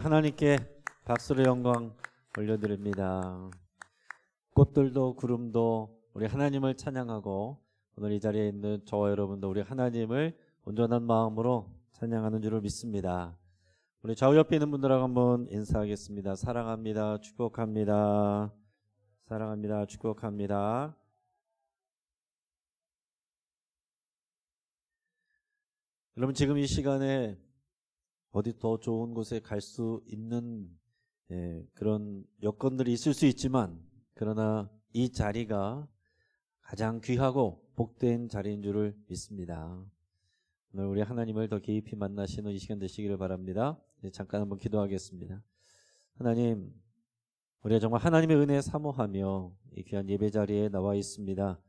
하나님께 박수로 영광 올려드립니다. 꽃들도 구름도 우리 하나님을 찬양하고, 오늘 이 자리에 있는 저와 여러분도 우리 하나님을 온전한 마음으로 찬양하는 줄을 믿습니다. 우리 좌우 옆에 있는 분들하고 한번 인사하겠습니다. 사랑합니다. 축복합니다. 사랑합니다. 축복합니다. 여러분, 지금 이 시간에 어디 더 좋은 곳에 갈 수 있는 그런 여건들이 있을 수 있지만, 그러나 이 자리가 가장 귀하고 복된 자리인 줄을 믿습니다. 오늘 우리 하나님을 더 깊이 만나시는 이 시간 되시기를 바랍니다. 잠깐 한번 기도하겠습니다. 하나님, 우리가 정말 하나님의 은혜에 사모하며 이 귀한 예배 자리에 나와 있습니다.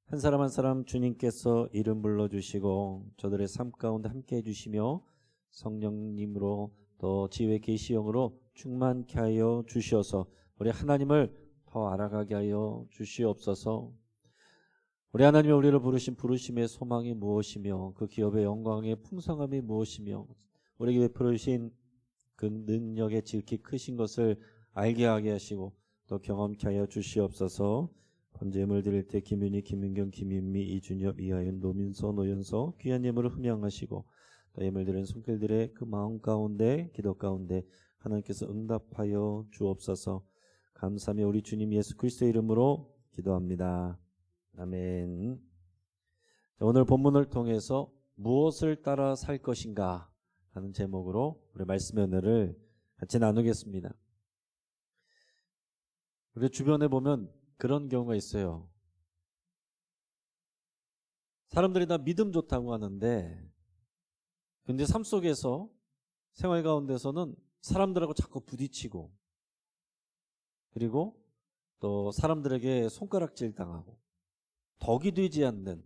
한 사람 한 사람 주님께서 이름 불러주시고 저들의 삶 가운데 함께 해주시며 성령님으로 또 지혜의 계시형으로 충만케 하여 주시어서 우리 하나님을 더 알아가게 하여 주시옵소서. 우리 하나님이 우리를 부르신 부르심의 소망이 무엇이며 그 기업의 영광의 풍성함이 무엇이며 우리에게 베풀으신 그 능력의 지극히 크신 것을 알게 하게 하시고 또 경험케 하여 주시옵소서. 번제물 드릴 때 김윤희, 김윤경, 김윤미, 이준엽, 이하연, 노민서, 노연서 귀한 예물을 흠양하시고 또 예물 드린 손길들의 그 마음 가운데 기도 가운데 하나님께서 응답하여 주옵소서. 감사하며 우리 주님 예수 그리스도의 이름으로 기도합니다. 아멘. 오늘 본문을 통해서 무엇을 따라 살 것인가 하는 제목으로 우리 말씀의 은혜를 같이 나누겠습니다. 우리 주변에 보면 그런 경우가 있어요. 사람들이 다 믿음 좋다고 하는데, 근데 삶 속에서 생활 가운데서는 사람들하고 자꾸 부딪히고, 그리고 또 사람들에게 손가락질 당하고 덕이 되지 않는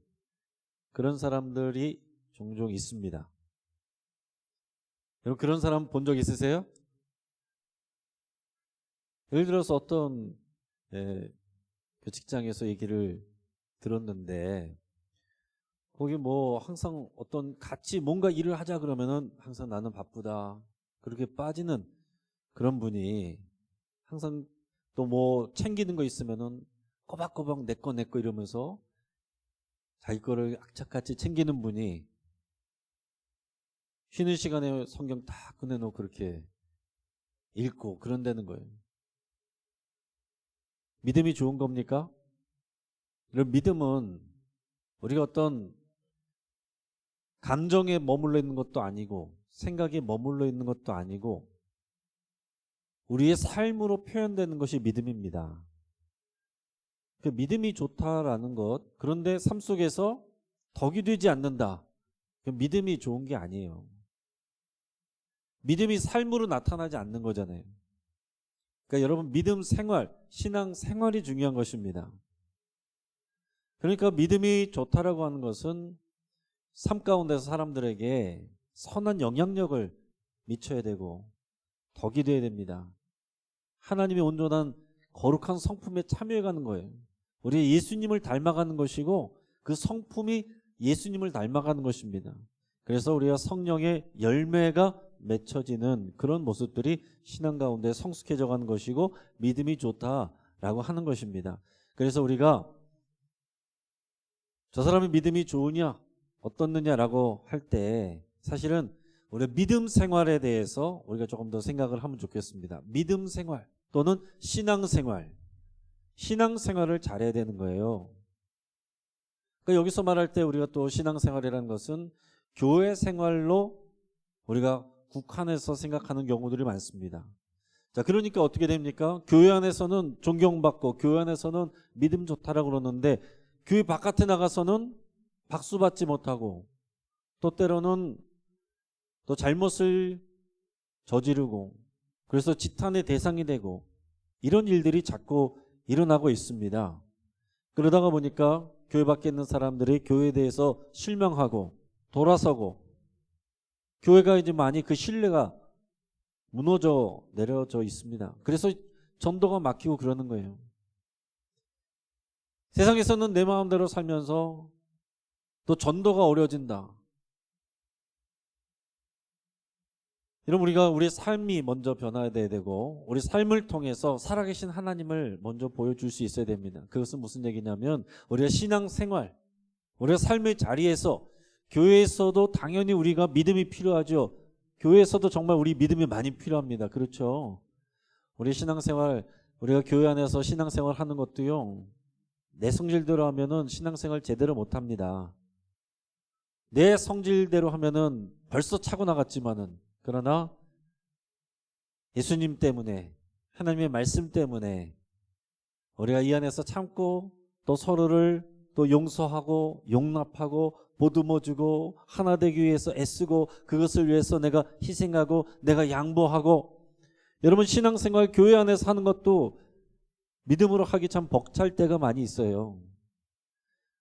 그런 사람들이 종종 있습니다. 여러분, 그런 사람 본 적 있으세요? 예를 들어서 어떤 그 직장에서 얘기를 들었는데, 거기 뭐 항상 어떤 같이 뭔가 일을 하자 그러면은 항상 나는 바쁘다 그렇게 빠지는 그런 분이, 항상 또 뭐 챙기는 거 있으면은 꼬박꼬박 내 거 이러면서 자기 거를 악착같이 챙기는 분이 쉬는 시간에 성경 다 꺼내놓고 그렇게 읽고 그런다는 거예요. 믿음이 좋은 겁니까? 이런 믿음은 우리가 어떤 감정에 머물러 있는 것도 아니고 생각에 머물러 있는 것도 아니고 우리의 삶으로 표현되는 것이 믿음입니다. 그 믿음이 좋다라는 것, 그런데 삶 속에서 덕이 되지 않는다, 그 믿음이 좋은 게 아니에요. 믿음이 삶으로 나타나지 않는 거잖아요. 그러니까 여러분, 믿음 생활, 신앙 생활이 중요한 것입니다. 그러니까 믿음이 좋다라고 하는 것은 삶 가운데서 사람들에게 선한 영향력을 미쳐야 되고 덕이 되어야 됩니다. 하나님의 온전한 거룩한 성품에 참여해가는 거예요. 우리 예수님을 닮아가는 것이고 그 성품이 예수님을 닮아가는 것입니다. 그래서 우리가 성령의 열매가 맺혀지는 그런 모습들이 신앙 가운데 성숙해져 가는 것이고 믿음이 좋다라고 하는 것입니다. 그래서 우리가 저 사람의 믿음이 좋으냐 어떻느냐라고 할 때 사실은 우리 믿음 생활에 대해서 우리가 조금 더 생각을 하면 좋겠습니다. 믿음 생활 또는 신앙 생활을 잘해야 되는 거예요. 그러니까 여기서 말할 때 우리가 또 신앙 생활이라는 것은 교회 생활로 우리가 국한해서 생각하는 경우들이 많습니다. 자, 그러니까 어떻게 됩니까? 교회 안에서는 존경받고 교회 안에서는 믿음 좋다라고 그러는데 교회 바깥에 나가서는 박수 받지 못하고 또 때로는 또 잘못을 저지르고 그래서 지탄의 대상이 되고 이런 일들이 자꾸 일어나고 있습니다. 그러다가 보니까 교회 밖에 있는 사람들이 교회에 대해서 실망하고 돌아서고 교회가 이제 많이 그 신뢰가 무너져 내려져 있습니다. 그래서 전도가 막히고 그러는 거예요. 세상에서는 내 마음대로 살면서 또 전도가 어려워진다. 여러분, 우리가 우리 삶이 먼저 변화돼야 되고 우리 삶을 통해서 살아계신 하나님을 먼저 보여줄 수 있어야 됩니다. 그것은 무슨 얘기냐면 우리가 신앙생활, 우리가 삶의 자리에서, 교회에서도 당연히 우리가 믿음이 필요하죠. 교회에서도 정말 우리 믿음이 많이 필요합니다. 그렇죠? 우리 신앙생활, 우리가 교회 안에서 신앙생활 하는 것도요, 내 성질대로 하면은 신앙생활 제대로 못합니다. 내 성질대로 하면은 벌써 차고 나갔지만은, 그러나 예수님 때문에, 하나님의 말씀 때문에 우리가 이 안에서 참고 또 서로를 또 용서하고 용납하고 보듬어주고 하나 되기 위해서 애쓰고 그것을 위해서 내가 희생하고 내가 양보하고, 여러분 신앙생활 교회 안에서 하는 것도 믿음으로 하기 참 벅찰 때가 많이 있어요.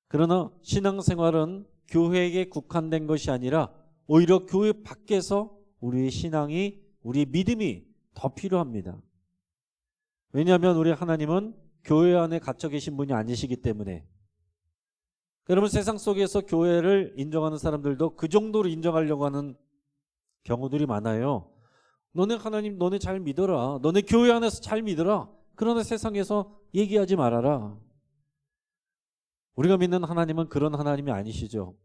그러나 신앙생활은 교회에 국한된 것이 아니라 오히려 교회 밖에서 우리의 신앙이, 우리의 믿음이 더 필요합니다. 왜냐하면 우리 하나님은 교회 안에 갇혀 계신 분이 아니시기 때문에. 여러분 세상 속에서 교회를 인정하는 사람들도 그 정도로 인정하려고 하는 경우들이 많아요. 너네 하나님 너네 잘 믿어라, 너네 교회 안에서 잘 믿어라, 그러나 세상에서 얘기하지 말아라. 우리가 믿는 하나님은 그런 하나님이 아니시죠.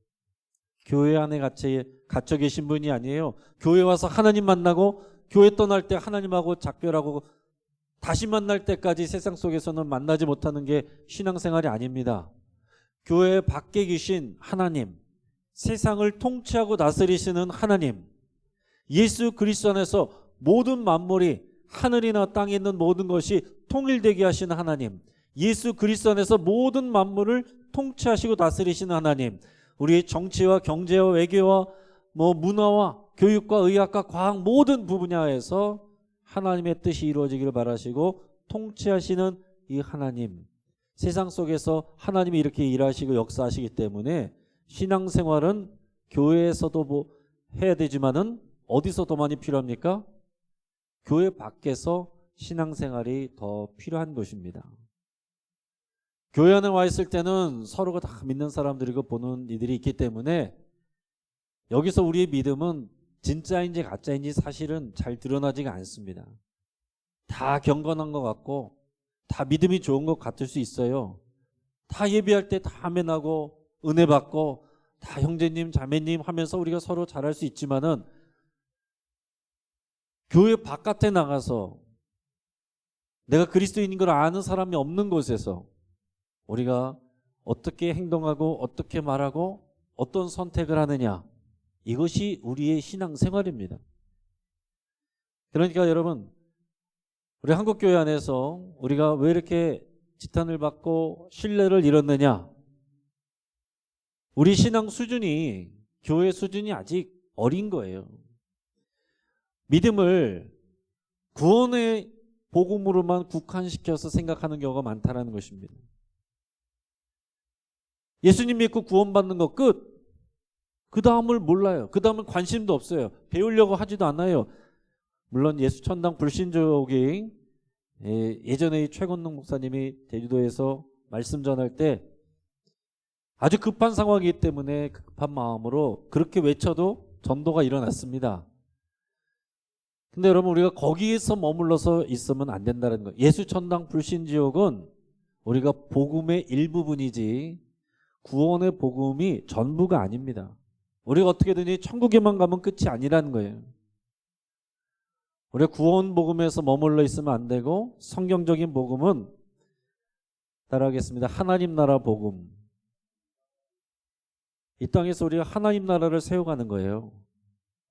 교회 안에 갇혀 계신 분이 아니에요. 교회 와서 하나님 만나고 교회 떠날 때 하나님하고 작별하고 다시 만날 때까지 세상 속에서는 만나지 못하는 게 신앙생활이 아닙니다. 교회 밖에 계신 하나님, 세상을 통치하고 다스리시는 하나님, 예수 그리스도 안에서 모든 만물이, 하늘이나 땅에 있는 모든 것이 통일되게 하시는 하나님, 예수 그리스도 안에서 모든 만물을 통치하시고 다스리시는 하나님, 우리의 정치와 경제와 외교와 문화와 교육과 의학과 과학 모든 분야에서 하나님의 뜻이 이루어지기를 바라시고 통치하시는 이 하나님, 세상 속에서 하나님이 이렇게 일하시고 역사하시기 때문에 신앙생활은 교회에서도 해야 되지만은 어디서 더 많이 필요합니까? 교회 밖에서 신앙생활이 더 필요한 것입니다. 교회 안에 와 있을 때는 서로가 다 믿는 사람들이고 보는 이들이 있기 때문에 여기서 우리의 믿음은 진짜인지 가짜인지 사실은 잘 드러나지가 않습니다. 다 경건한 것 같고 다 믿음이 좋은 것 같을 수 있어요. 다 예배할 때 다 아멘하고 은혜 받고 다 형제님 자매님 하면서 우리가 서로 잘할 수 있지만은 교회 바깥에 나가서 내가 그리스도인인 걸 아는 사람이 없는 곳에서 우리가 어떻게 행동하고 어떻게 말하고 어떤 선택을 하느냐, 이것이 우리의 신앙생활입니다. 그러니까 여러분, 우리 한국교회 안에서 우리가 왜 이렇게 지탄을 받고 신뢰를 잃었느냐? 우리 신앙 수준이, 교회 수준이 아직 어린 거예요. 믿음을 구원의 복음으로만 국한시켜서 생각하는 경우가 많다는 것입니다. 예수님 믿고 구원받는 거 끝. 그 다음을 몰라요. 그 다음은 관심도 없어요. 배우려고 하지도 않아요. 물론 예수 천당 불신족이 예전에 최건능 목사님이 제주도에서 말씀 전할 때 아주 급한 상황이기 때문에 급한 마음으로 그렇게 외쳐도 전도가 일어났습니다. 근데 여러분, 우리가 거기에서 머물러서 있으면 안 된다는 거예요. 예수 천당 불신지옥은 우리가 복음의 일부분이지 구원의 복음이 전부가 아닙니다. 우리가 어떻게든지 천국에만 가면 끝이 아니라는 거예요. 우리가 구원 복음에서 머물러 있으면 안 되고, 성경적인 복음은 따라하겠습니다. 하나님 나라 복음. 이 땅에서 우리가 하나님 나라를 세워가는 거예요.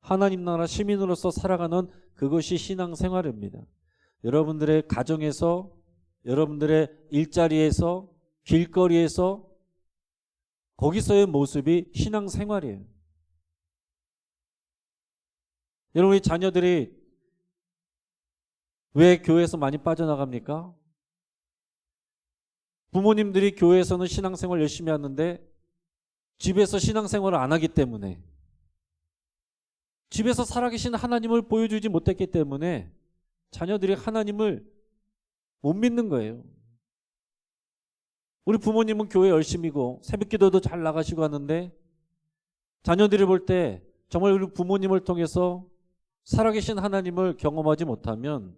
하나님 나라 시민으로서 살아가는 그것이 신앙생활입니다. 여러분들의 가정에서, 여러분들의 일자리에서, 길거리에서, 거기서의 모습이 신앙생활이에요. 여러분, 우리 자녀들이 왜 교회에서 많이 빠져나갑니까? 부모님들이 교회에서는 신앙생활 열심히 하는데 집에서 신앙생활을 안 하기 때문에, 집에서 살아계신 하나님을 보여주지 못했기 때문에 자녀들이 하나님을 못 믿는 거예요. 우리 부모님은 교회 열심히고 새벽기도도 잘 나가시고 하는데 자녀들이 볼 때 정말 우리 부모님을 통해서 살아계신 하나님을 경험하지 못하면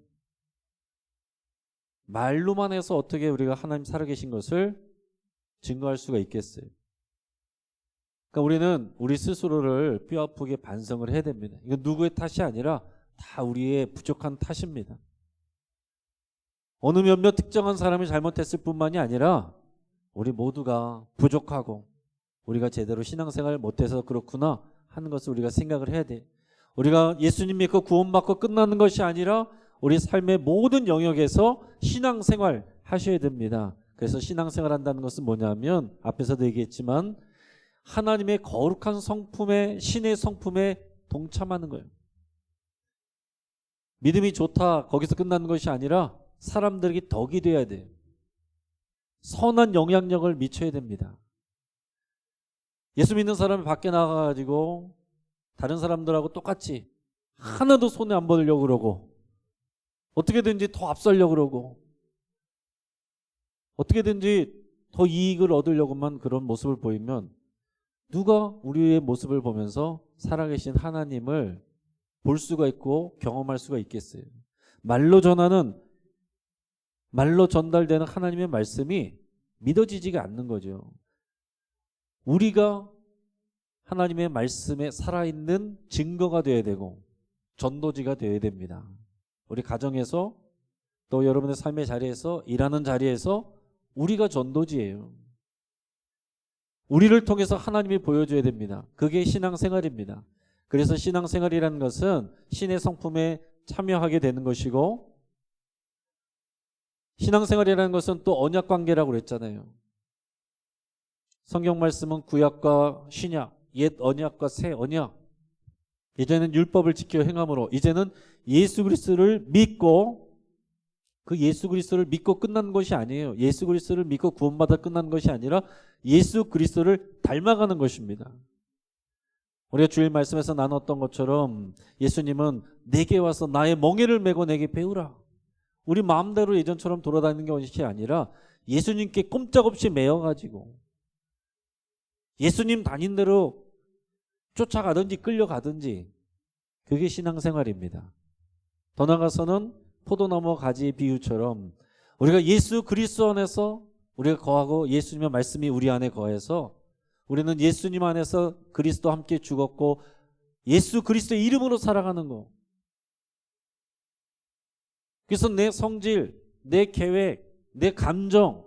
말로만 해서 어떻게 우리가 하나님 살아계신 것을 증거할 수가 있겠어요? 그러니까 우리는 우리 스스로를 뼈아프게 반성을 해야 됩니다. 이건 누구의 탓이 아니라 다 우리의 부족한 탓입니다. 어느 몇몇 특정한 사람이 잘못했을 뿐만이 아니라 우리 모두가 부족하고 우리가 제대로 신앙생활을 못해서 그렇구나 하는 것을 우리가 생각을 해야 돼. 우리가 예수님 믿고 구원받고 끝나는 것이 아니라 우리 삶의 모든 영역에서 신앙생활 하셔야 됩니다. 그래서 신앙생활 한다는 것은 뭐냐면 앞에서도 얘기했지만 하나님의 거룩한 성품에, 신의 성품에 동참하는 거예요. 믿음이 좋다 거기서 끝나는 것이 아니라 사람들에게 덕이 돼야 돼요. 선한 영향력을 미쳐야 됩니다. 예수 믿는 사람이 밖에 나가가지고 다른 사람들하고 똑같이 하나도 손에 안 보려고 그러고 어떻게든지 더 앞서려고 그러고 어떻게든지 더 이익을 얻으려고만 그런 모습을 보이면 누가 우리의 모습을 보면서 살아계신 하나님을 볼 수가 있고 경험할 수가 있겠어요? 말로 전달되는 하나님의 말씀이 믿어지지가 않는 거죠. 우리가 하나님의 말씀에 살아있는 증거가 되어야 되고 전도지가 되어야 됩니다. 우리 가정에서 또 여러분의 삶의 자리에서 일하는 자리에서 우리가 전도지예요. 우리를 통해서 하나님이 보여줘야 됩니다. 그게 신앙생활입니다. 그래서 신앙생활이라는 것은 신의 성품에 참여하게 되는 것이고 신앙생활이라는 것은 또 언약관계라고 그랬잖아요. 성경 말씀은 구약과 신약, 옛 언약과 새 언약. 이제는 율법을 지켜 행함으로 이제는 예수 그리스도를 믿고 그 예수 그리스도를 믿고 끝난 것이 아니에요. 예수 그리스도를 믿고 구원받아 끝난 것이 아니라 예수 그리스도를 닮아가는 것입니다. 우리가 주일 말씀에서 나눴던 것처럼 예수님은 내게 와서 나의 멍에를 메고 내게 배우라. 우리 마음대로 예전처럼 돌아다니는 것이 아니라 예수님께 꼼짝없이 매어가지고 예수님 다닌 대로 쫓아가든지 끌려가든지 그게 신앙생활입니다. 더 나아가서는 포도나무 가지 비유처럼 우리가 예수 그리스도 안에서 우리가 거하고 예수님의 말씀이 우리 안에 거해서 우리는 예수님 안에서 그리스도와 함께 죽었고 예수 그리스도의 이름으로 살아가는 거. 그래서 내 성질, 내 계획, 내 감정,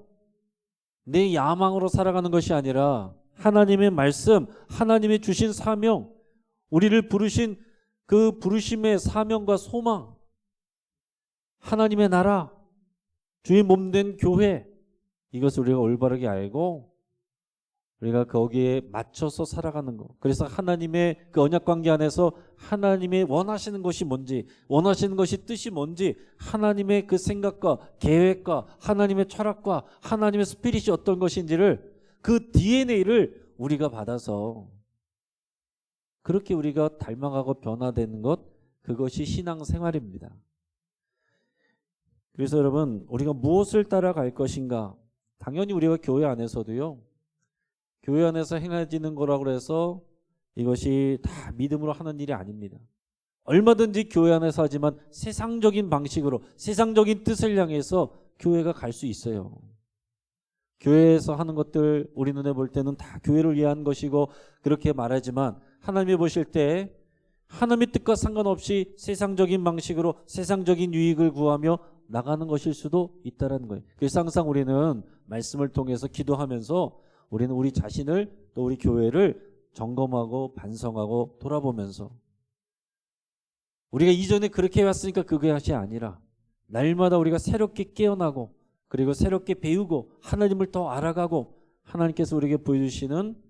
내 야망으로 살아가는 것이 아니라 하나님의 말씀, 하나님이 주신 사명, 우리를 부르신 그 부르심의 사명과 소망, 하나님의 나라, 주의 몸된 교회, 이것을 우리가 올바르게 알고 우리가 거기에 맞춰서 살아가는 것. 그래서 하나님의 그 언약관계 안에서 하나님의 원하시는 것이 뭔지, 원하시는 것이 뜻이 뭔지, 하나님의 그 생각과 계획과 하나님의 철학과 하나님의 스피릿이 어떤 것인지를 그 DNA를 우리가 받아서 그렇게 우리가 닮아가고 변화되는 것, 그것이 신앙생활입니다. 그래서 여러분, 우리가 무엇을 따라갈 것인가? 당연히 우리가 교회 안에서도요, 교회 안에서 행해지는 거라고 해서 이것이 다 믿음으로 하는 일이 아닙니다. 얼마든지 교회 안에서 하지만 세상적인 방식으로 세상적인 뜻을 향해서 교회가 갈 수 있어요. 교회에서 하는 것들 우리 눈에 볼 때는 다 교회를 위한 것이고 그렇게 말하지만 하나님이 보실 때 하나님의 뜻과 상관없이 세상적인 방식으로 세상적인 유익을 구하며 나가는 것일 수도 있다는 거예요. 그래서 항상 우리는 말씀을 통해서 기도하면서 우리는 우리 자신을 또 우리 교회를 점검하고 반성하고 돌아보면서 우리가 이전에 그렇게 해왔으니까 그것이 아니라 날마다 우리가 새롭게 깨어나고 그리고 새롭게 배우고 하나님을 더 알아가고 하나님께서 우리에게 보여주시는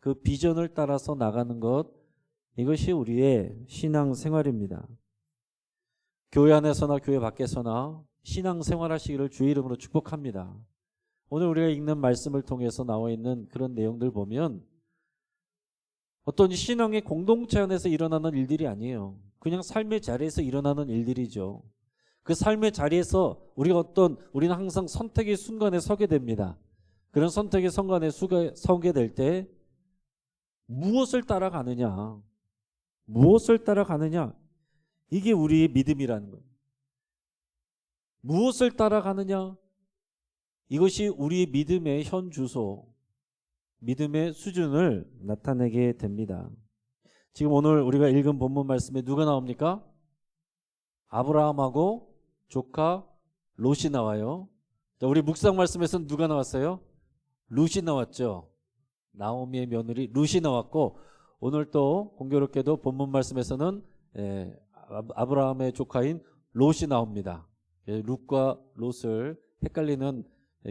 그 비전을 따라서 나가는 것, 이것이 우리의 신앙생활입니다. 교회 안에서나 교회 밖에서나 신앙생활 하시기를 주의 이름으로 축복합니다. 오늘 우리가 읽는 말씀을 통해서 나와 있는 그런 내용들 보면 어떤 신앙의 공동체 안에서 일어나는 일들이 아니에요. 그냥 삶의 자리에서 일어나는 일들이죠. 그 삶의 자리에서 우리는 항상 선택의 순간에 서게 됩니다. 그런 선택의 순간에 서게 될 때 무엇을 따라가느냐? 무엇을 따라가느냐? 이게 우리의 믿음이라는 거예요. 무엇을 따라가느냐? 이것이 우리의 믿음의 현 주소, 믿음의 수준을 나타내게 됩니다. 지금 오늘 우리가 읽은 본문 말씀에 누가 나옵니까? 아브라함하고 조카 롯이 나와요. 자, 우리 묵상 말씀에서는 누가 나왔어요? 룻이 나왔죠. 나오미의 며느리 룻이 나왔고, 오늘 또 공교롭게도 본문 말씀에서는 아브라함의 조카인 롯이 나옵니다. 룻과 롯을 헷갈리는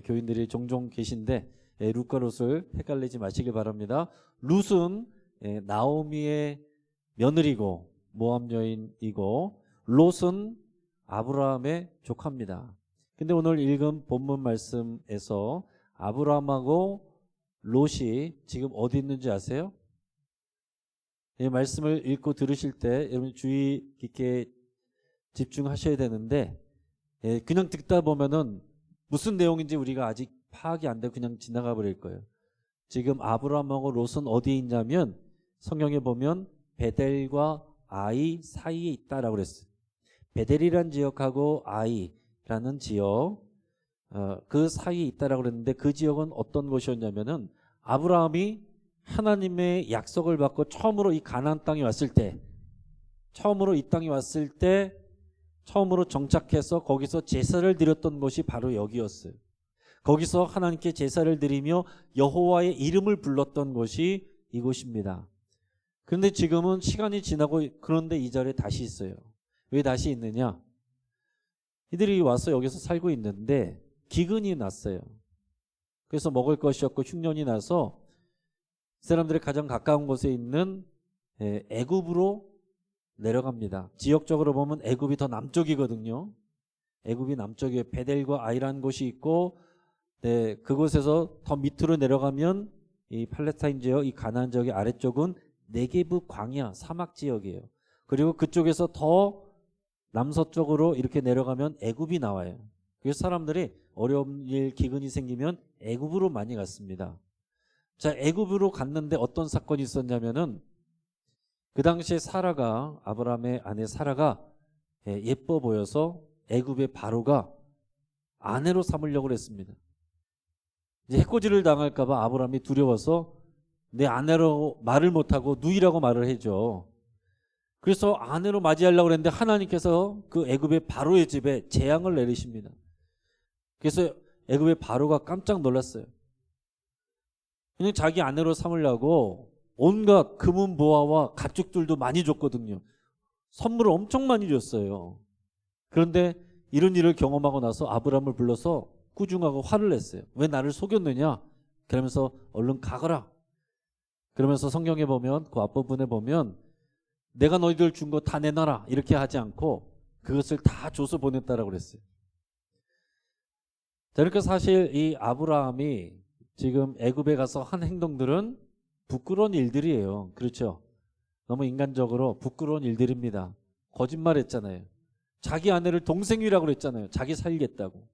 교인들이 종종 계신데, 룻과 롯을 헷갈리지 마시길 바랍니다. 룻은 나오미의 며느리고 모압 여인이고, 롯은 아브라함의 조카입니다. 근데 오늘 읽은 본문 말씀에서 아브라함하고 롯이 지금 어디 있는지 아세요? 이 말씀을 읽고 들으실 때 여러분 주의 깊게 집중하셔야 되는데, 그냥 듣다 보면은 무슨 내용인지 우리가 아직 파악이 안 되고 그냥 지나가 버릴 거예요. 지금 아브라함하고 롯은 어디에 있냐면 성경에 보면 베델과 아이 사이에 있다라고 그랬어요. 베델이란 지역하고 아이라는 지역, 그 사이에 있다라고 그랬는데, 그 지역은 어떤 곳이었냐면은 아브라함이 하나님의 약속을 받고 처음으로 이 가나안 땅에 왔을 때, 처음으로 이 땅에 왔을 때 처음으로 정착해서 거기서 제사를 드렸던 곳이 바로 여기였어요. 거기서 하나님께 제사를 드리며 여호와의 이름을 불렀던 곳이 이곳입니다. 그런데 지금은 시간이 지나고, 그런데 이 자리에 다시 있어요. 왜 다시 있느냐? 이들이 와서 여기서 살고 있는데 기근이 났어요. 그래서 먹을 것이 없고 흉년이 나서 사람들의 가장 가까운 곳에 있는 애굽으로 내려갑니다. 지역적으로 보면 애굽이 더 남쪽이거든요. 애굽이 남쪽에 베델과 아이라는 곳이 있고, 그곳에서 더 밑으로 내려가면 이 팔레스타인 지역, 이 가나안 지역의 아래쪽은 네게브 광야 사막 지역이에요. 그리고 그쪽에서 더 남서쪽으로 이렇게 내려가면 애굽이 나와요. 그래서 사람들이 어려운 일, 기근이 생기면 애굽으로 많이 갔습니다. 자, 애굽으로 갔는데 어떤 사건이 있었냐면은, 그 당시에 사라가, 아브라함의 아내 사라가 예뻐 보여서 애굽의 바로가 아내로 삼으려고 했습니다. 이제 해코지를 당할까봐 아브라함이 두려워서 내 아내로 말을 못하고 누이라고 말을 해줘. 그래서 아내로 맞이하려고 했는데 하나님께서 그 애굽의 바로의 집에 재앙을 내리십니다. 그래서 애굽의 바로가 깜짝 놀랐어요. 그냥 자기 아내로 삼으려고 온갖 금은 보화와 가축들도 많이 줬거든요. 선물을 엄청 많이 줬어요. 그런데 이런 일을 경험하고 나서 아브라함을 불러서 꾸중하고 화를 냈어요. 왜 나를 속였느냐? 그러면서 얼른 가거라. 그러면서 성경에 보면, 그 앞부분에 보면 내가 너희들 준 거 다 내놔라 이렇게 하지 않고 그것을 다 줘서 보냈다라고 그랬어요. 자, 그러니까 사실 이 아브라함이 지금 애굽에 가서 한 행동들은 부끄러운 일들이에요. 그렇죠? 너무 인간적으로 부끄러운 일들입니다. 거짓말했잖아요. 자기 아내를 동생이라고 그랬잖아요. 자기 살겠다고.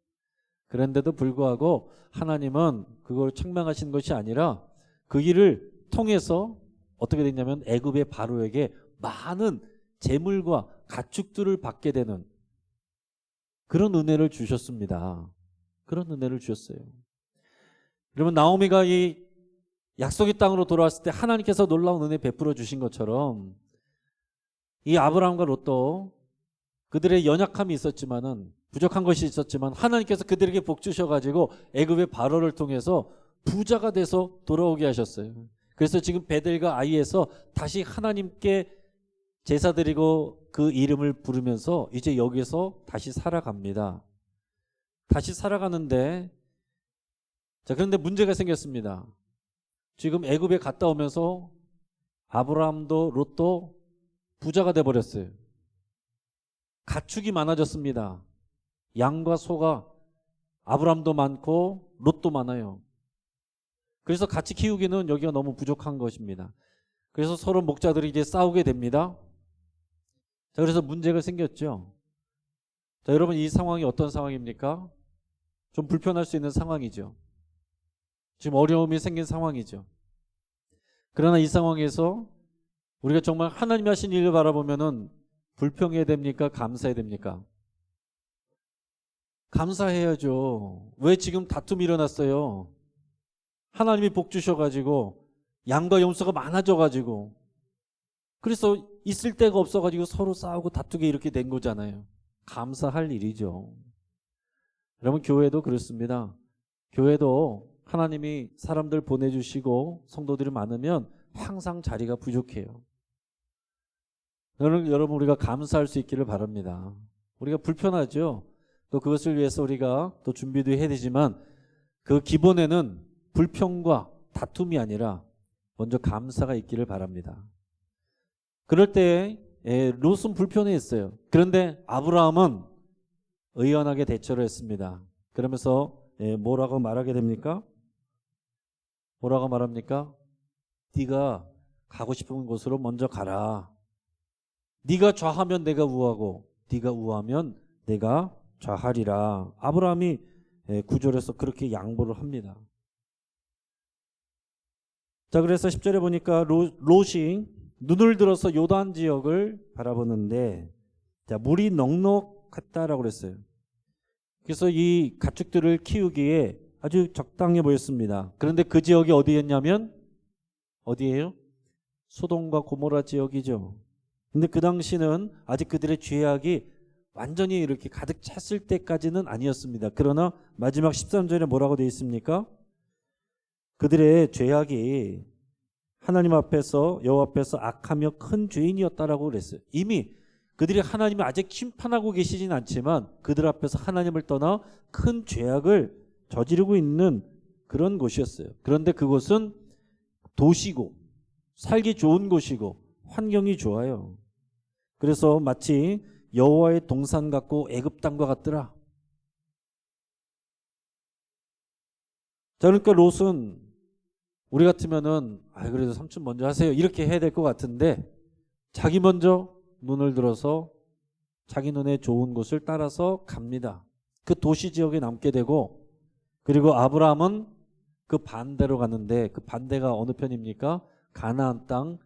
그런데도 불구하고 하나님은 그걸 책망하신 것이 아니라 그 일을 통해서 어떻게 됐냐면 애굽의 바로에게 많은 재물과 가축들을 받게 되는 그런 은혜를 주셨습니다. 그런 은혜를 주셨어요. 여러분, 나오미가 이 약속의 땅으로 돌아왔을 때 하나님께서 놀라운 은혜 베풀어 주신 것처럼 이 아브라함과 롯도 그들의 연약함이 있었지만은, 부족한 것이 있었지만 하나님께서 그들에게 복 주셔가지고 애굽의 바로를 통해서 부자가 돼서 돌아오게 하셨어요. 그래서 지금 베델과 아이에서 다시 하나님께 제사드리고 그 이름을 부르면서 이제 여기서 다시 살아갑니다. 다시 살아가는데, 자, 그런데 문제가 생겼습니다. 지금 애굽에 갔다 오면서 아브라함도 롯도 부자가 돼버렸어요. 가축이 많아졌습니다. 양과 소가, 아브라함도 많고 롯도 많아요. 그래서 같이 키우기는 여기가 너무 부족한 것입니다. 그래서 서로 목자들이 이제 싸우게 됩니다. 자, 그래서 문제가 생겼죠. 자, 여러분, 이 상황이 어떤 상황입니까? 좀 불편할 수 있는 상황이죠. 지금 어려움이 생긴 상황이죠. 그러나 이 상황에서 우리가 정말 하나님이 하신 일을 바라보면은 불평해야 됩니까? 감사해야 됩니까? 감사해야죠. 왜 지금 다툼이 일어났어요? 하나님이 복 주셔가지고 양과 염소가 많아져가지고 그래서 있을 데가 없어가지고 서로 싸우고 다투게 이렇게 된 거잖아요. 감사할 일이죠. 여러분 교회도 그렇습니다. 교회도 하나님이 사람들 보내주시고 성도들이 많으면 항상 자리가 부족해요. 여러분 우리가 감사할 수 있기를 바랍니다. 우리가 불편하죠. 또 그것을 위해서 우리가 또 준비도 해야 되지만 그 기본에는 불평과 다툼이 아니라 먼저 감사가 있기를 바랍니다. 그럴 때 롯은 불편해했어요. 그런데 아브라함은 의연하게 대처를 했습니다. 그러면서 뭐라고 말하게 됩니까? 뭐라고 말합니까? 네가 가고 싶은 곳으로 먼저 가라. 네가 좌하면 내가 우하고 네가 우하면 내가 좌하리라. 아브라함이 9절에서 그렇게 양보를 합니다. 자, 그래서 10절에 보니까 롯이 눈을 들어서 요단 지역을 바라보는데 자, 물이 넉넉했다라고 그랬어요. 그래서 이 가축들을 키우기에 아주 적당해 보였습니다. 그런데 그 지역이 어디였냐면 어디예요? 소돔과 고모라 지역이죠. 근데 그 당시는 아직 그들의 죄악이 완전히 이렇게 가득 찼을 때까지는 아니었습니다. 그러나 마지막 13절에 뭐라고 되어 있습니까? 그들의 죄악이 하나님 앞에서 여호와 앞에서 악하며 큰 죄인이었다라고 그랬어요. 이미 그들이 하나님을 아직 심판하고 계시진 않지만 그들 앞에서 하나님을 떠나 큰 죄악을 저지르고 있는 그런 곳이었어요. 그런데 그곳은 도시고 살기 좋은 곳이고 환경이 좋아요. 그래서 마치 여호와의 동산 같고 애굽 땅과 같더라. 자, 그러니까 롯은 우리 같으면은 그래도 삼촌 먼저 하세요 이렇게 해야 될 것 같은데 자기 먼저 눈을 들어서 자기 눈에 좋은 곳을 따라서 갑니다. 그 도시 지역에 남게 되고 그리고 아브라함은 그 반대로 갔는데 그 반대가 어느 편입니까? 가나안 땅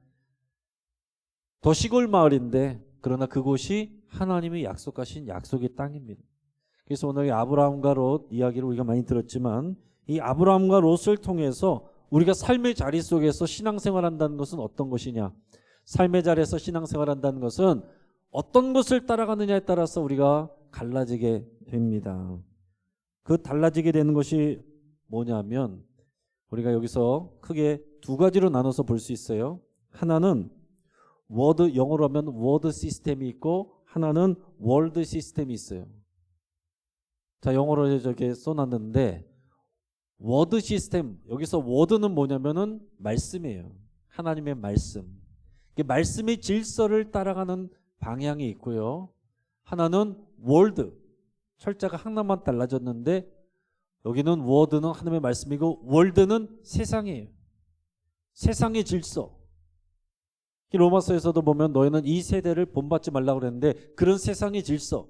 더 시골 마을인데 그러나 그곳이 하나님이 약속하신 약속의 땅입니다. 그래서 오늘 아브라함과 롯 이야기를 우리가 많이 들었지만 이 아브라함과 롯을 통해서 우리가 삶의 자리 속에서 신앙생활한다는 것은 어떤 것이냐? 삶의 자리에서 신앙생활한다는 것은 어떤 것을 따라가느냐에 따라서 우리가 갈라지게 됩니다. 그 달라지게 되는 것이 뭐냐면 우리가 여기서 크게 두 가지로 나눠서 볼 수 있어요. 하나는 워드, 영어로 하면 워드 시스템이 있고 하나는 월드 시스템이 있어요. 자, 영어로 저렇게 써놨는데 워드 시스템, 여기서 워드는 뭐냐면은 말씀이에요. 하나님의 말씀. 말씀의 질서를 따라가는 방향이 있고요. 하나는 월드, 철자가 하나만 달라졌는데 여기는 워드는 하나님의 말씀이고 월드는 세상이에요. 세상의 질서. 로마서에서도 보면 너희는 이 세대를 본받지 말라고 그랬는데 그런 세상의 질서,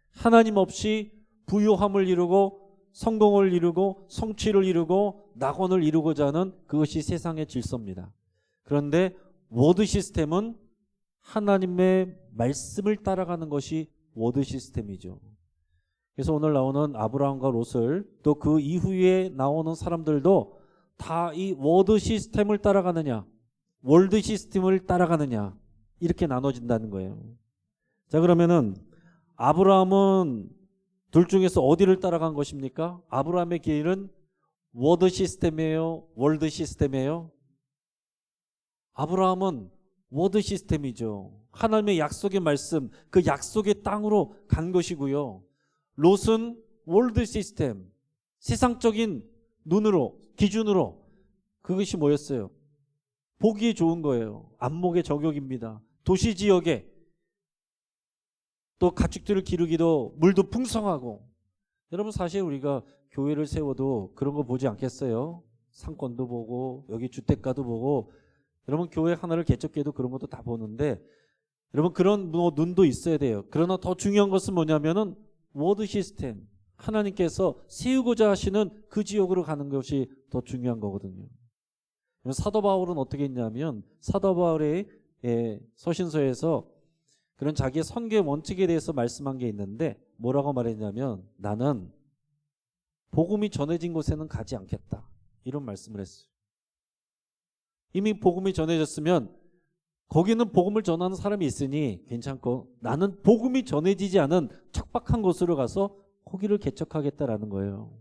하나님 없이 부요함을 이루고 성공을 이루고 성취를 이루고 낙원을 이루고자 하는 그것이 세상의 질서입니다. 그런데 워드 시스템은 하나님의 말씀을 따라가는 것이 워드 시스템이죠. 그래서 오늘 나오는 아브라함과 롯을 또 그 이후에 나오는 사람들도 다 이 워드 시스템을 따라가느냐 월드 시스템을 따라가느냐 이렇게 나눠진다는 거예요. 자, 그러면은 아브라함은 둘 중에서 어디를 따라간 것입니까? 아브라함의 길은 워드 시스템이에요? 월드 시스템이에요? 아브라함은 워드 시스템이죠. 하나님의 약속의 말씀, 그 약속의 땅으로 간 것이고요. 롯은 월드 시스템, 세상적인 눈으로, 기준으로 그것이 뭐였어요? 보기 좋은 거예요. 안목의 저격입니다. 도시 지역에 또 가축들을 기르기도 물도 풍성하고 여러분 사실 우리가 교회를 세워도 그런 거 보지 않겠어요? 상권도 보고 여기 주택가도 보고 여러분 교회 하나를 개척해도 그런 것도 다 보는데 여러분 그런 눈도 있어야 돼요. 그러나 더 중요한 것은 뭐냐면은 워드 시스템 하나님께서 세우고자 하시는 그 지역으로 가는 것이 더 중요한 거거든요. 사도 바울은 어떻게 했냐면 사도 바울의 서신서에서 그런 자기의 선교의 원칙에 대해서 말씀한 게 있는데 뭐라고 말했냐면 나는 복음이 전해진 곳에는 가지 않겠다. 이런 말씀을 했어요. 이미 복음이 전해졌으면 거기는 복음을 전하는 사람이 있으니 괜찮고 나는 복음이 전해지지 않은 척박한 곳으로 가서 거기를 개척하겠다라는 거예요.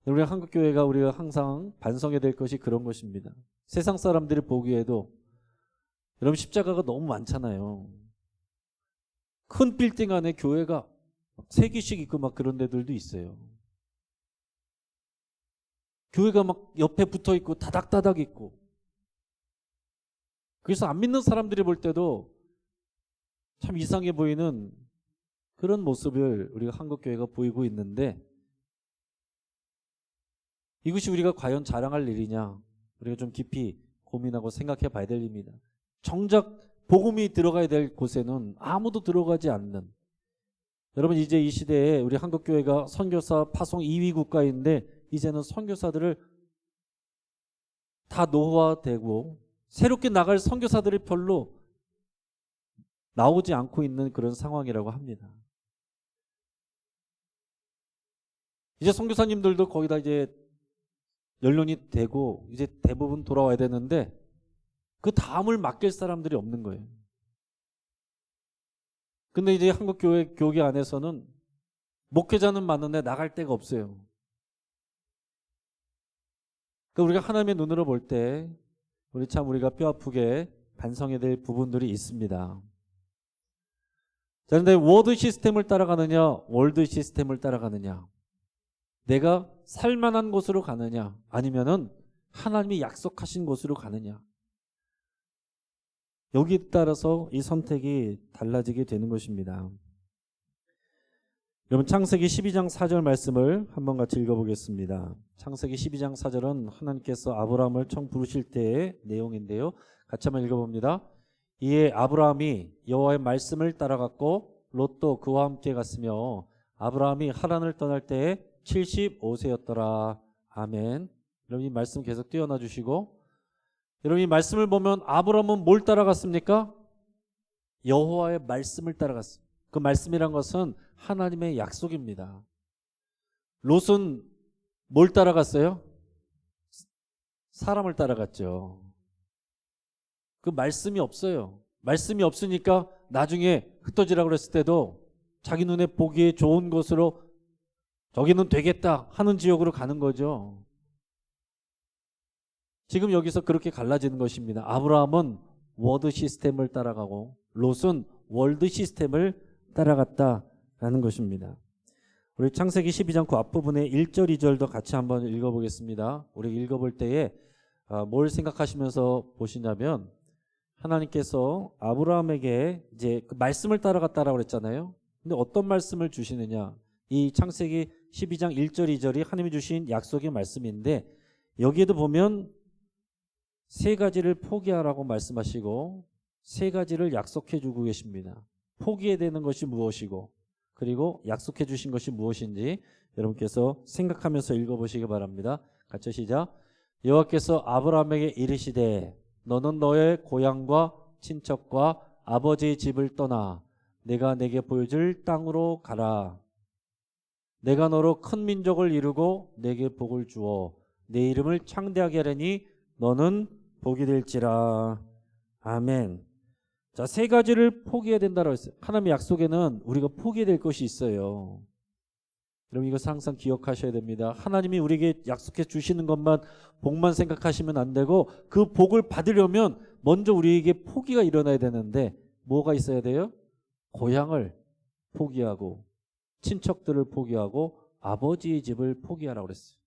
우리 한국교회가 우리가 항상 반성해야 될 것이 그런 것입니다. 세상 사람들이 보기에도 여러분 십자가가 너무 많잖아요. 큰 빌딩 안에 교회가 3개씩 있고 막 그런 데들도 있어요. 교회가 막 옆에 붙어 있고 다닥다닥 있고. 그래서 안 믿는 사람들이 볼 때도 참 이상해 보이는 그런 모습을 우리가 한국교회가 보이고 있는데 이것이 우리가 과연 자랑할 일이냐? 우리가 좀 깊이 고민하고 생각해 봐야 될 일입니다. 정작 복음이 들어가야 될 곳에는 아무도 들어가지 않는, 여러분 이제 이 시대에 우리 한국교회가 선교사 파송 2위 국가인데 이제는 선교사들을 다 노후화되고 새롭게 나갈 선교사들이 별로 나오지 않고 있는 그런 상황이라고 합니다. 이제 선교사님들도 거의 다 이제 연륜이 되고 이제 대부분 돌아와야 되는데 그 다음을 맡길 사람들이 없는 거예요. 근데 이제 한국교회 교계 안에서는 목회자는 많은데 나갈 데가 없어요. 그러니까 우리가 하나님의 눈으로 볼 때 우리 참 우리가 뼈아프게 반성해야 될 부분들이 있습니다. 자, 그런데 워드 시스템을 따라가느냐 월드 시스템을 따라가느냐, 내가 살만한 곳으로 가느냐 아니면은 하나님이 약속하신 곳으로 가느냐, 여기에 따라서 이 선택이 달라지게 되는 것입니다. 여러분 창세기 12장 4절 말씀을 한번 같이 읽어보겠습니다. 창세기 12장 4절은 하나님께서 아브라함을 처음 부르실 때의 내용인데요. 같이 한번 읽어봅니다. 이에 아브라함이 여호와의 말씀을 따라갔고 롯도 그와 함께 갔으며 아브라함이 하란을 떠날 때에 75세였더라. 아멘. 여러분 이 말씀 계속 띄워놔 주시고, 여러분 이 말씀을 보면 아브라함은 뭘 따라갔습니까? 여호와의 말씀을 따라갔습니다. 그 말씀이란 것은 하나님의 약속입니다. 롯은 뭘 따라갔어요? 사람을 따라갔죠. 그 말씀이 없어요. 말씀이 없으니까 나중에 흩어지라고 그랬을 때도 자기 눈에 보기에 좋은 곳으로 저기는 되겠다 하는 지역으로 가는 거죠. 지금 여기서 그렇게 갈라지는 것입니다. 아브라함은 워드 시스템을 따라가고 롯은 월드 시스템을 따라갔다라는 것입니다. 우리 창세기 12장 그 앞부분에 1절 2절도 같이 한번 읽어보겠습니다. 우리 읽어볼 때에 뭘 생각하시면서 보시냐면 하나님께서 아브라함에게 이제 그 말씀을 따라갔다라고 그랬잖아요. 근데 어떤 말씀을 주시느냐, 이 창세기 12장 1절 2절이 하나님이 주신 약속의 말씀인데 여기에도 보면 3가지를 포기하라고 말씀하시고 3가지를 약속해 주고 계십니다. 포기해야 되는 것이 무엇이고 그리고 약속해 주신 것이 무엇인지 여러분께서 생각하면서 읽어보시기 바랍니다. 같이 시작. 여호와께서 아브라함에게 이르시되 너는 너의 고향과 친척과 아버지의 집을 떠나 내가 내게 보여줄 땅으로 가라. 내가 너로 큰 민족을 이루고 내게 복을 주어 내 이름을 창대하게 하려니 너는 복이 될지라. 아멘. 자, 3가지를 포기해야 된다고 했어요. 하나님의 약속에는 우리가 포기해야 될 것이 있어요. 여러분 이것을 항상 기억하셔야 됩니다. 하나님이 우리에게 약속해 주시는 것만 복만 생각하시면 안 되고 그 복을 받으려면 먼저 우리에게 포기가 일어나야 되는데 뭐가 있어야 돼요? 고향을 포기하고 친척들을 포기하고 아버지의 집을 포기하라고 그랬어요.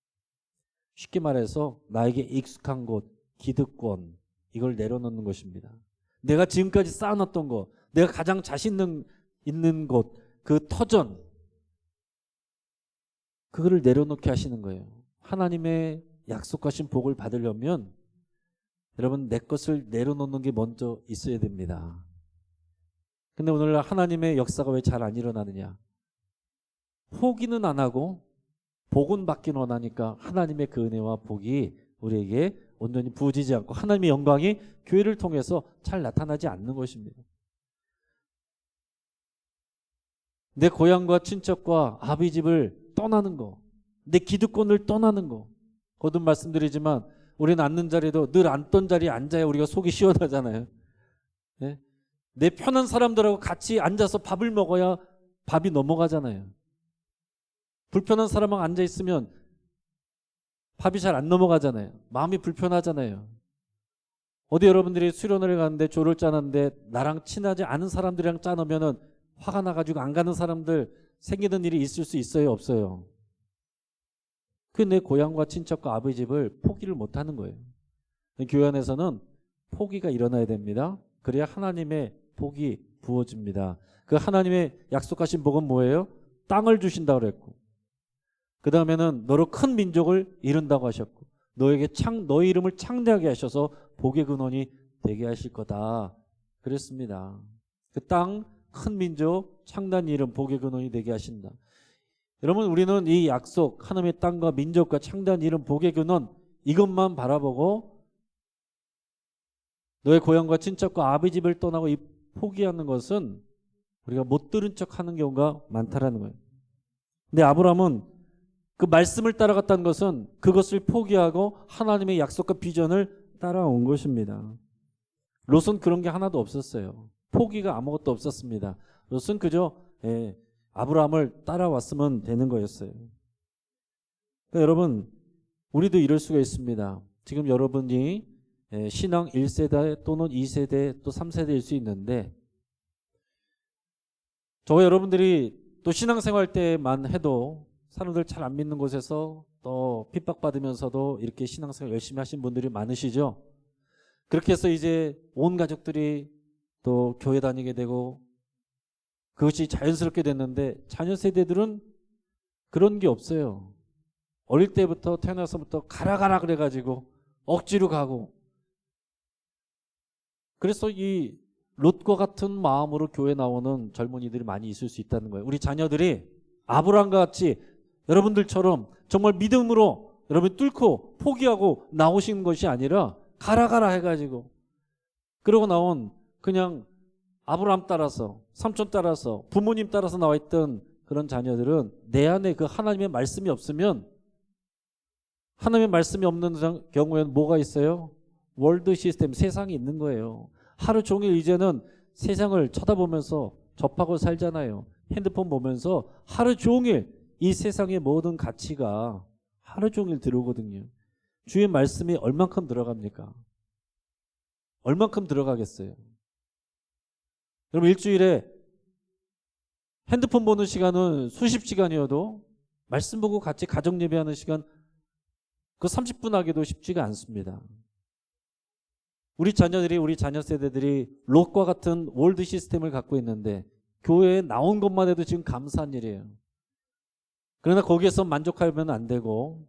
쉽게 말해서 나에게 익숙한 곳, 기득권, 이걸 내려놓는 것입니다. 내가 지금까지 쌓아놨던 것, 내가 가장 자신 있는 곳, 그 터전, 그거를 내려놓게 하시는 거예요. 하나님의 약속하신 복을 받으려면 여러분 내 것을 내려놓는 게 먼저 있어야 됩니다. 근데 오늘날 하나님의 역사가 왜 잘 안 일어나느냐? 포기는 안 하고 복은 받긴 원하니까 하나님의 그 은혜와 복이 우리에게 온전히 부어지지 않고 하나님의 영광이 교회를 통해서 잘 나타나지 않는 것입니다. 내 고향과 친척과 아비 집을 떠나는 거, 내 기득권을 떠나는 거. 거듭 말씀드리지만 우리는 앉는 자리도 늘 앉던 자리에 앉아야 우리가 속이 시원하잖아요. 네? 내 편한 사람들하고 같이 앉아서 밥을 먹어야 밥이 넘어가잖아요. 불편한 사람하고 앉아있으면 밥이 잘 안 넘어가잖아요. 마음이 불편하잖아요. 어디 여러분들이 수련회를 가는데 조를 짜는데 나랑 친하지 않은 사람들이랑 짜놓으면 화가 나가지고 안 가는 사람들 생기는 일이 있을 수 있어요, 없어요? 그 내 고향과 친척과 아버지 집을 포기를 못하는 거예요. 교회 안에서는 포기가 일어나야 됩니다. 그래야 하나님의 복이 부어집니다. 그 하나님의 약속하신 복은 뭐예요? 땅을 주신다고 그랬고, 그 다음에는 너로 큰 민족을 이룬다고 하셨고, 너에게 너의 이름을 창대하게 하셔서 복의 근원이 되게 하실 거다 그랬습니다. 그 땅, 큰 민족, 창단 이름, 복의 근원이 되게 하신다. 여러분, 우리는 이 약속, 하나님의 땅과 민족과 창단 이름, 복의 근원, 이것만 바라보고 너의 고향과 친척과 아비 집을 떠나고 이 포기하는 것은 우리가 못 들은 척하는 경우가 많다라는 거예요. 근데 아브라함은 그 말씀을 따라갔다는 것은 그것을 포기하고 하나님의 약속과 비전을 따라온 것입니다. 롯은 그런 게 하나도 없었어요. 포기가 아무것도 없었습니다. 롯은 그저 아브라함을 따라왔으면 되는 거였어요. 그러니까 여러분, 우리도 이럴 수가 있습니다. 지금 여러분이 신앙 1세대 또는 2세대 또 3세대일 수 있는데, 저와 여러분들이 또 신앙생활 때만 해도 사람들 잘 안 믿는 곳에서 또 핍박받으면서도 이렇게 신앙생활 열심히 하신 분들이 많으시죠. 그렇게 해서 이제 온 가족들이 또 교회 다니게 되고 그것이 자연스럽게 됐는데, 자녀 세대들은 그런 게 없어요. 어릴 때부터 태어나서부터 가라 그래가지고 억지로 가고, 그래서 이 롯과 같은 마음으로 교회 나오는 젊은이들이 많이 있을 수 있다는 거예요. 우리 자녀들이 아브라함과 같이 여러분들처럼 정말 믿음으로 여러분 뚫고 포기하고 나오신 것이 아니라 가라 해가지고, 그러고 나온 그냥 아브라함 따라서, 삼촌 따라서, 부모님 따라서 나와 있던 그런 자녀들은 내 안에 그 하나님의 말씀이 없으면, 하나님의 말씀이 없는 경우에는 뭐가 있어요? 월드 시스템, 세상이 있는 거예요. 하루 종일 이제는 세상을 쳐다보면서 접하고 살잖아요. 핸드폰 보면서 하루 종일 이 세상의 모든 가치가 하루 종일 들어오거든요. 주의 말씀이 얼만큼 들어갑니까? 얼만큼 들어가겠어요? 여러분, 일주일에 핸드폰 보는 시간은 수십 시간이어도 말씀 보고 같이 가정 예배하는 시간 그 30분 하기도 쉽지가 않습니다. 우리 자녀들이, 우리 자녀 세대들이 롯과 같은 월드 시스템을 갖고 있는데 교회에 나온 것만 해도 지금 감사한 일이에요. 그러나 거기에서 만족하면 안 되고,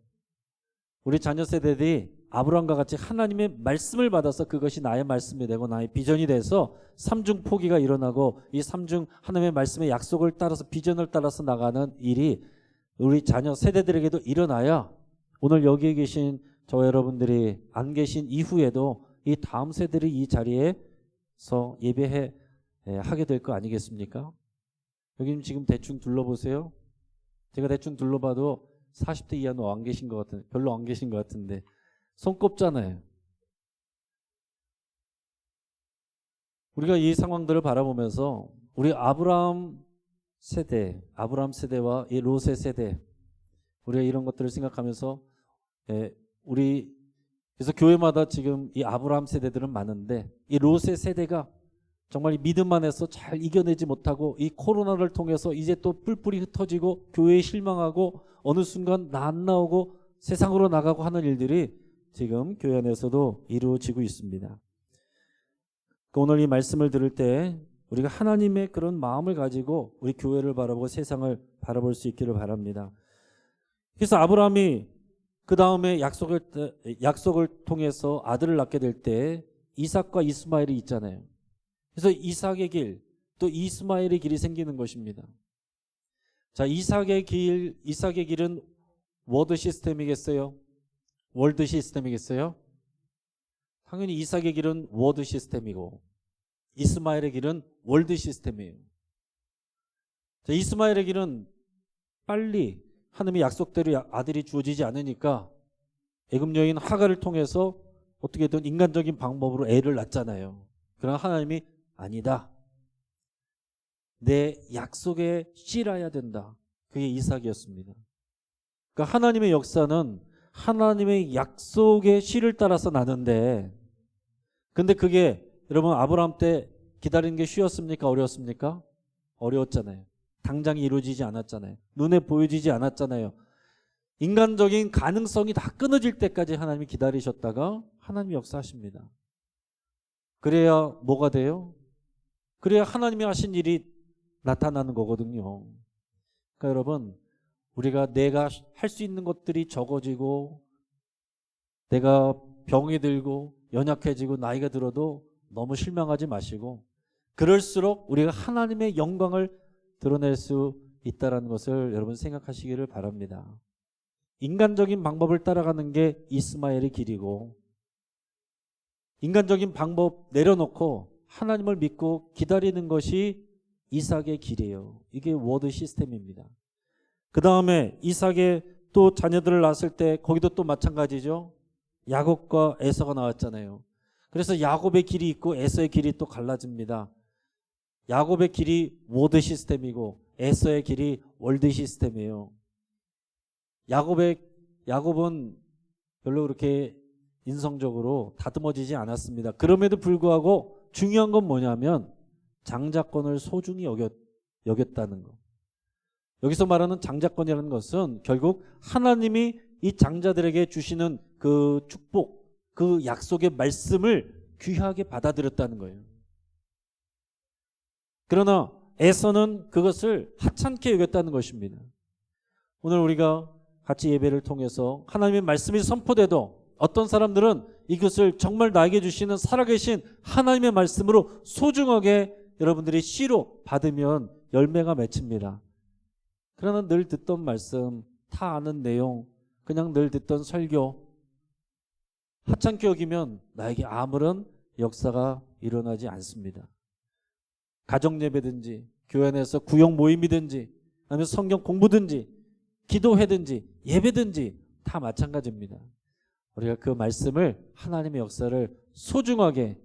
우리 자녀 세대들이 아브라함과 같이 하나님의 말씀을 받아서 그것이 나의 말씀이 되고 나의 비전이 돼서 삼중 포기가 일어나고, 이 삼중 하나님의 말씀의 약속을 따라서 비전을 따라서 나가는 일이 우리 자녀 세대들에게도 일어나야 오늘 여기에 계신 저 여러분들이 안 계신 이후에도 이 다음 세대들이 이 자리에서 예배해 하게 될 거 아니겠습니까? 여기 지금 대충 둘러보세요. 제가 대충 둘러봐도 40대 이하는 안 계신 것 같은데, 별로 안 계신 것 같은데 손 꼽잖아요. 우리가 이 상황들을 바라보면서 우리 아브라함 세대와 이 롯의 세대, 우리가 이런 것들을 생각하면서 우리 그래서 교회마다 지금 이 아브라함 세대들은 많은데, 이 롯의 세대가 정말 믿음 안에서 잘 이겨내지 못하고 이 코로나를 통해서 이제 또 뿔뿔이 흩어지고 교회에 실망하고 어느 순간 나 안 나오고 세상으로 나가고 하는 일들이 지금 교회 안에서도 이루어지고 있습니다. 오늘 이 말씀을 들을 때 우리가 하나님의 그런 마음을 가지고 우리 교회를 바라보고 세상을 바라볼 수 있기를 바랍니다. 그래서 아브라함이 그 다음에 약속을 통해서 아들을 낳게 될 때 이삭과 이스마엘이 있잖아요. 그래서 이삭의 길, 또 이스마엘의 길이 생기는 것입니다. 자, 이삭의 길은 워드 시스템이겠어요? 월드 시스템이겠어요? 당연히 이삭의 길은 워드 시스템이고 이스마엘의 길은 월드 시스템이에요. 자, 이스마엘의 길은 빨리 하나님의 약속대로 아들이 주어지지 않으니까 애굽 여인 하갈을 통해서 어떻게든 인간적인 방법으로 애를 낳잖아요. 그러나 하나님이 아니다. 내 약속에 씨라야 된다. 그게 이삭이었습니다. 그러니까 하나님의 역사는 하나님의 약속의 씨를 따라서 나는데, 근데 그게 여러분 아브라함 때 기다리는 게 쉬웠습니까? 어려웠습니까? 어려웠잖아요. 당장 이루어지지 않았잖아요. 눈에 보여지지 않았잖아요. 인간적인 가능성이 다 끊어질 때까지 하나님이 기다리셨다가 하나님이 역사하십니다. 그래야 뭐가 돼요? 그래야 하나님이 하신 일이 나타나는 거거든요. 그러니까 여러분, 우리가 내가 할 수 있는 것들이 적어지고 내가 병이 들고 연약해지고 나이가 들어도 너무 실망하지 마시고, 그럴수록 우리가 하나님의 영광을 드러낼 수 있다는 것을 여러분 생각하시기를 바랍니다. 인간적인 방법을 따라가는 게 이스마엘의 길이고, 인간적인 방법 내려놓고 하나님을 믿고 기다리는 것이 이삭의 길이에요. 이게 워드 시스템입니다. 그 다음에 이삭의 또 자녀들을 낳았을 때 거기도 또 마찬가지죠. 야곱과 에서가 나왔잖아요. 그래서 야곱의 길이 있고 에서의 길이 또 갈라집니다. 야곱의 길이 워드 시스템이고 에서의 길이 월드 시스템이에요. 야곱은 별로 그렇게 인성적으로 다듬어지지 않았습니다. 그럼에도 불구하고 중요한 건 뭐냐면 장자권을 소중히 여겼다는 것. 여기서 말하는 장자권이라는 것은 결국 하나님이 이 장자들에게 주시는 그 축복, 그 약속의 말씀을 귀하게 받아들였다는 거예요. 그러나 에서는 그것을 하찮게 여겼다는 것입니다. 오늘 우리가 같이 예배를 통해서 하나님의 말씀이 선포돼도 어떤 사람들은 이것을 정말 나에게 주시는 살아계신 하나님의 말씀으로 소중하게 여러분들이 씨로 받으면 열매가 맺힙니다. 그러나 늘 듣던 말씀, 다 아는 내용, 그냥 늘 듣던 설교 하찮게 여기면 나에게 아무런 역사가 일어나지 않습니다. 가정예배든지 교회 안에서 구역 모임이든지 아니면 성경 공부든지 기도회든지 예배든지 다 마찬가지입니다. 우리가 그 말씀을 하나님의 역사를 소중하게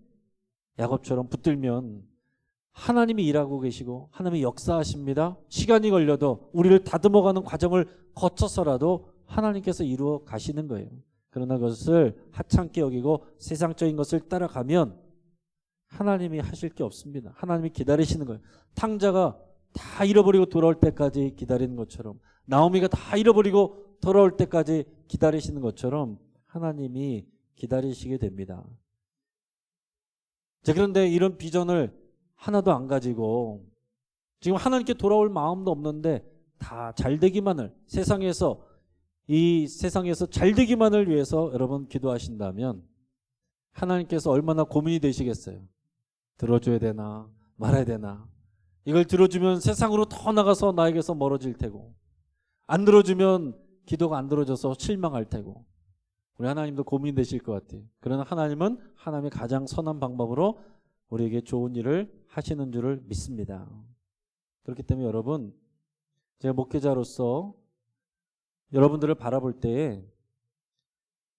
야곱처럼 붙들면 하나님이 일하고 계시고 하나님이 역사하십니다. 시간이 걸려도 우리를 다듬어가는 과정을 거쳐서라도 하나님께서 이루어 가시는 거예요. 그러나 그것을 하찮게 여기고 세상적인 것을 따라가면 하나님이 하실 게 없습니다. 하나님이 기다리시는 거예요. 탕자가 다 잃어버리고 돌아올 때까지 기다리는 것처럼, 나오미가 다 잃어버리고 돌아올 때까지 기다리시는 것처럼 하나님이 기다리시게 됩니다. 자, 그런데 이런 비전을 하나도 안 가지고 지금 하나님께 돌아올 마음도 없는데 다 잘되기만을, 이 세상에서 잘되기만을 위해서 여러분 기도하신다면 하나님께서 얼마나 고민이 되시겠어요. 들어줘야 되나 말아야 되나. 이걸 들어주면 세상으로 더 나가서 나에게서 멀어질 테고, 안 들어주면 기도가 안 들어져서 실망할 테고, 우리 하나님도 고민이 되실 것 같아요. 그러나 하나님은 하나님의 가장 선한 방법으로 우리에게 좋은 일을 하시는 줄을 믿습니다. 그렇기 때문에 여러분, 제가 목회자로서 여러분들을 바라볼 때에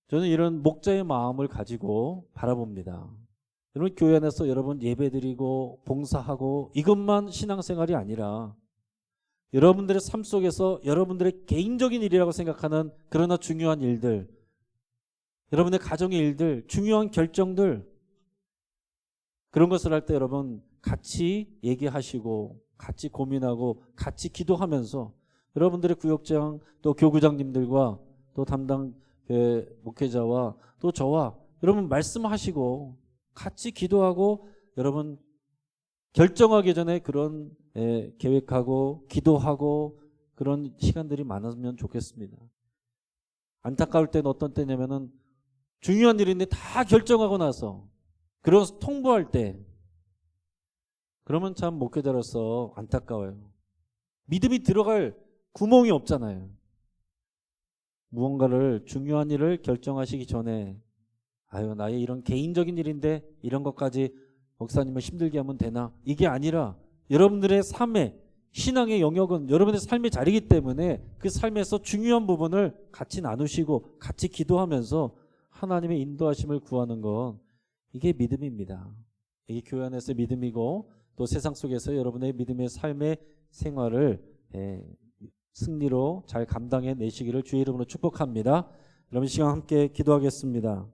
저는 이런 목자의 마음을 가지고 바라봅니다. 여러분, 교회 안에서 여러분 예배드리고 봉사하고 이것만 신앙생활이 아니라 여러분들의 삶 속에서 여러분들의 개인적인 일이라고 생각하는 그러나 중요한 일들, 여러분의 가정의 일들, 중요한 결정들, 그런 것을 할 때 여러분 같이 얘기하시고 같이 고민하고 같이 기도하면서 여러분들의 구역장 또 교구장님들과 또 담당 목회자와 또 저와 여러분 말씀하시고 같이 기도하고 여러분 결정하기 전에 그런 계획하고 기도하고 그런 시간들이 많으면 좋겠습니다. 안타까울 때는 어떤 때냐면은 중요한 일인데 다 결정하고 나서 그런 통보할 때, 그러면 참 목회자로서 안타까워요. 믿음이 들어갈 구멍이 없잖아요. 무언가를 중요한 일을 결정하시기 전에 아유, 나의 이런 개인적인 일인데 이런 것까지 목사님을 힘들게 하면 되나? 이게 아니라 여러분들의 삶의 신앙의 영역은 여러분의 삶의 자리이기 때문에 그 삶에서 중요한 부분을 같이 나누시고 같이 기도하면서 하나님의 인도하심을 구하는 건 이게 믿음입니다. 이게 교회 안에서의 믿음이고 또 세상 속에서 여러분의 믿음의 삶의 생활을 승리로 잘 감당해 내시기를 주의 이름으로 축복합니다. 여러분 시간 함께 기도하겠습니다.